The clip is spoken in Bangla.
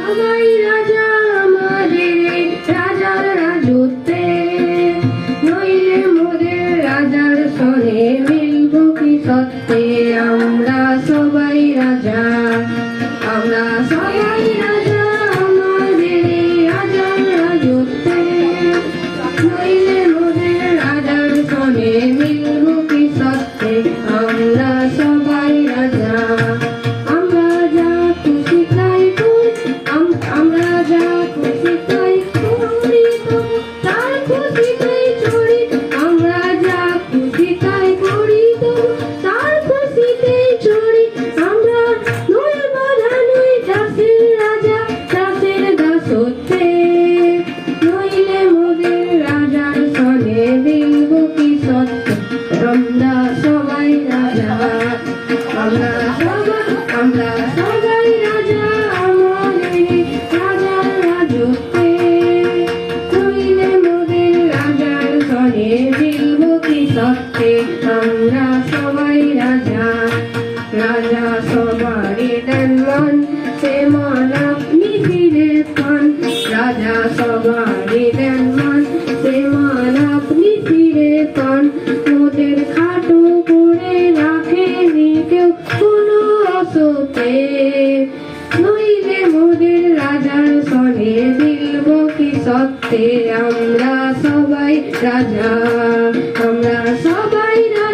সবাই রাজা আমাদের রাজার রাজত্বে, নইলে মোদের রাজার সনে মিলব কি সত্যে। আমরা সবাই রাজা, আমরা সবাই রাজা আমাদের রাজার রাজত্বে, নইলে মোদের রাজার সনে মিলব কি সত্যে। আমরা সবাই রাজা, আমরা যা খুশি তাই করি, আমরা যা খুশি তাই করি, তার খুশিতেই চড়ি। আমরা যা খুশি তাই করি, তার খুশিতেই চড়ি। আমরা নই বাধা নই দাসের রাজা, দাসের দাসত্বে, নইলে মোদের রাজার সনে মিলব কি সত্যে। আমরা সবাই রাজা, আমরা সবাই রাজা আমাদের রাজার রাজত্বে, নইলে মোদের রাজার সনে মিলব কি সত্যে। আমরা সবাই রাজা, রাজা সবারই দেন মান, সে মান আপনি ফিরে পান। রাজা সবারই দেন মান, সে মান আপনি ফিরে পান। মোদের খাটো করে রাখেনি কেউ কোনো অসতে, নইলে মোদের রাজার সনে মিলব কি সত্যে। আমরা সবাই রাজা, আমরা সবাই রাজা।